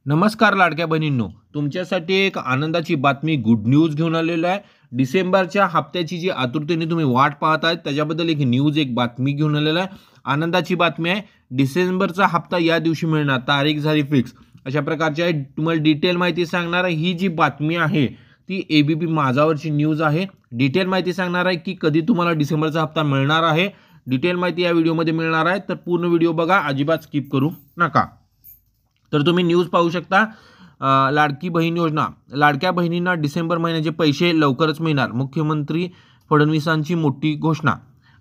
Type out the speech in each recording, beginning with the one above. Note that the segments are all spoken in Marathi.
नमस्कार लाडक्या बहिणींनो, तुमच्यासाठी एक आनंदाची बातमी गुड न्यूज घेऊन आलेलो आहे। डिसेंबरच्या हप्त्याची जी आतुरतेने तुम्ही वाट पाहत आहात त्याच्याबद्दल एक बातमी घेऊन आलेला आहे। आनंदाची बातमी आहे, डिसेंबरचा हप्ता या दिवशी मिळणार, तारीख झाली फिक्स। अशा प्रकारची आहे, तुम्हाला डिटेल माहिती सांगणार आहे। ही जी बातमी आहे ती एबीपी माझावरची न्यूज आहे। डिटेल माहिती सांगणार आहे की कधी तुम्हाला डिसेंबरचा हप्ता मिळणार आहे। डिटेल माहिती या व्हिडिओमध्ये मिळणार आहे, तर पूर्ण व्हिडिओ बघा, अजिबात स्किप करू नका। तर तुम्ही न्यूज पाहू शकता, लाडकी बहीण योजना, लाडक्या बहिणींना डिसेंबर महिन्याचे पैसे लवकरच मिळणार, मुख्यमंत्री फडणवीसांची मोठी घोषणा।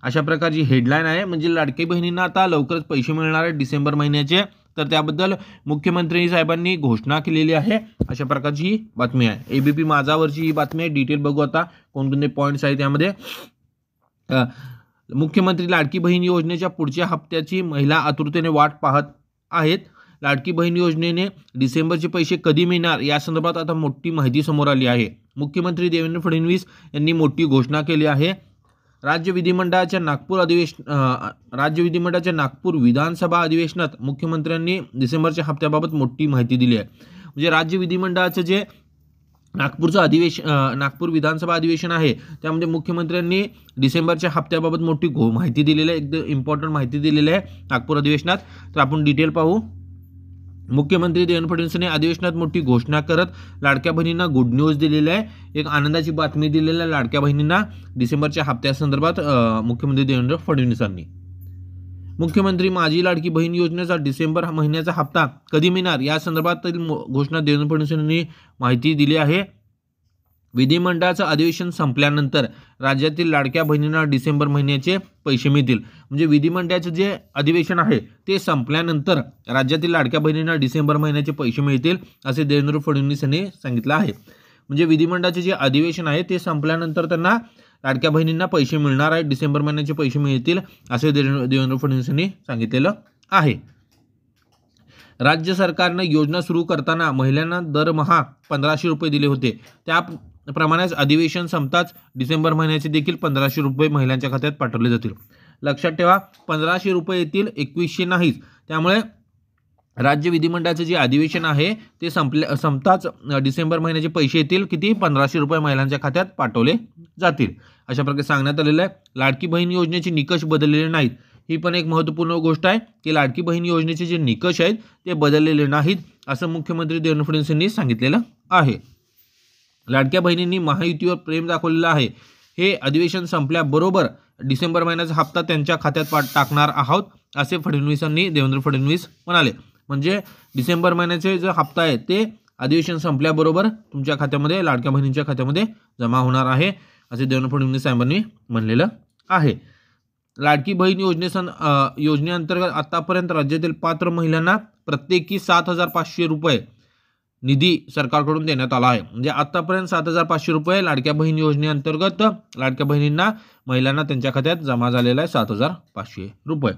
अशा प्रकारची हेडलाईन आहे, म्हणजे लाडकी बहिणींना आता लवकरच पैसे मिळणार आहेत डिसेंबर महिन्याचे, तर त्याबद्दल मुख्यमंत्री साहेबांनी घोषणा केलेली आहे। अशा प्रकारची बातमी आहे, एबीपी माझावरची ही बातमी आहे। डिटेल बघू आता कोणकोणते पॉईंट्स आहेत त्यामध्ये। मुख्यमंत्री लाडकी बहीण योजनेच्या पुढच्या हप्त्याची महिला आतुरतेने वाट पाहत आहेत। लाडकी बहीण योजनेने डिसेंबरचे पैसे कधी मिळणार या संदर्भात आता मोठी माहिती समोर आली आहे। मुख्यमंत्री देवेंद्र फडणवीस यांनी मोठी घोषणा केली आहे। राज्य विधिमंडळाच्या नागपूर विधानसभा अधिवेशनात मुख्यमंत्र्यांनी डिसेंबरच्या हप्त्याबाबत मोठी माहिती दिली आहे। म्हणजे राज्य विधिमंडळाचं जे नागपूर विधानसभा अधिवेशन आहे त्यामध्ये मुख्यमंत्र्यांनी डिसेंबरच्या हप्त्याबाबत मोठी माहिती दिलेली आहे, एकदम इम्पॉर्टंट माहिती दिलेली आहे नागपूर अधिवेशनात। तर आपण डिटेल पाहू। मुख्यमंत्री देवेंद्र फडणवीसांनी अधिवेशनात मोठी घोषणा करत लाडक्या बहिणींना गुड न्यूज दिलेली आहे, एक आनंदाची बातमी दिलेली आहे लाडक्या बहिणींना डिसेंबरच्या हप्त्यासंदर्भात। मुख्यमंत्री देवेंद्र फडणवीसांनी मुख्यमंत्री माझी लाडकी बहीण योजनेचा डिसेंबर महिन्याचा हप्ता कधी मिळणार या संदर्भातील घोषणा देवेंद्र फडणवीस यांनी माहिती दिली आहे। विधिमंडळाचं अधिवेशन संपल्यानंतर राज्यातील लाडक्या बहिणींना डिसेंबर महिन्याचे पैसे मिळतील। म्हणजे विधिमंडळाचं जे अधिवेशन आहे ते संपल्यानंतर राज्यातील लाडक्या बहिणींना डिसेंबर महिन्याचे पैसे मिळतील, असे देवेंद्र फडणवीस यांनी सांगितलं आहे। म्हणजे विधिमंडळाचे जे अधिवेशन आहे ते संपल्यानंतर त्यांना लाडक्या बहिणींना पैसे मिळणार आहेत, डिसेंबर महिन्याचे पैसे मिळतील, असे देवेंद्र फडणवीस यांनी सांगितलेलं आहे। राज्य सरकारने योजना सुरू करताना महिलांना दरमहा 1500 रुपये दिले होते, त्याप्रमाणेच अधिवेशन संपताच डिसेंबर महिन्याचे देखील 1500 रुपये महिलांच्या खात्यात पाठवले जातील। लक्षात ठेवा, 1500 रुपये येतील, 2100 नाहीच। त्यामुळे राज्य विधिमंडळाचे जे अधिवेशन आहे ते संपताच डिसेंबर महिन्याचे पैसे येतील, किती, 1500 रुपये महिलांच्या खात्यात पाठवले जातील, अशा प्रकारे सांगण्यात आलेलं आहे। लाडकी बहीण योजनेचे निकष बदललेले नाहीत, ही पण एक महत्त्वपूर्ण गोष्ट आहे की लाडकी बहीण योजनेचे जे निकष आहेत ते बदललेले नाहीत, असं मुख्यमंत्री देवेंद्र फडणवीस यांनी सांगितलेलं आहे। लाडक्या बहिणींनी महायुतीवर प्रेम दाखवलेलं आहे, हे अधिवेशन संपल्याबरोबर डिसेंबर महिन्याचा हप्ता त्यांच्या खात्यात टाकणार आहोत, असे देवेंद्र फडणवीस म्हणाले। म्हणजे डिसेंबर महिन्याचे जो हप्ता आहे ते अधिवेशन संपल्याबरोबर तुमच्या खात्यामध्ये, लाडक्या बहिणींच्या खात्यामध्ये जमा होणार आहे, असे देवेंद्र फडणवीस साहेबांनी म्हणलेलं आहे। लाडकी बहीण योजनेअंतर्गत आतापर्यंत राज्यातील पात्र महिलांना प्रत्येकी 7500 रुपये निधी सरकारकडून देण्यात आला आहे। म्हणजे आतापर्यंत 7500 रुपये लाडक्या बहीण योजनेअंतर्गत लाडक्या बहिणींना, महिलांना त्यांच्या खात्यात जमा झालेला आहे 7500 रुपये।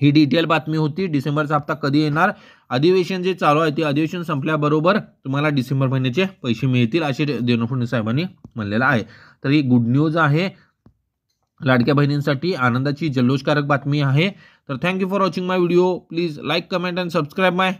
ही डिटेल बातमी होती। डिसेंबरचा हप्ता कधी येणार, अधिवेशन जे चालू आहे ते अधिवेशन संपल्याबरोबर तुम्हाला डिसेंबर महिन्याचे पैसे मिळतील, असे देवेंद्र फडणवीस साहेबांनी म्हणलेलं आहे। तर ही गुड न्यूज आहे लाडक्या बहिणींसाठी, आनंदाची जल्लोषकारक बातमी आहे। तर thank you for watching my video. Please like, comment and subscribe my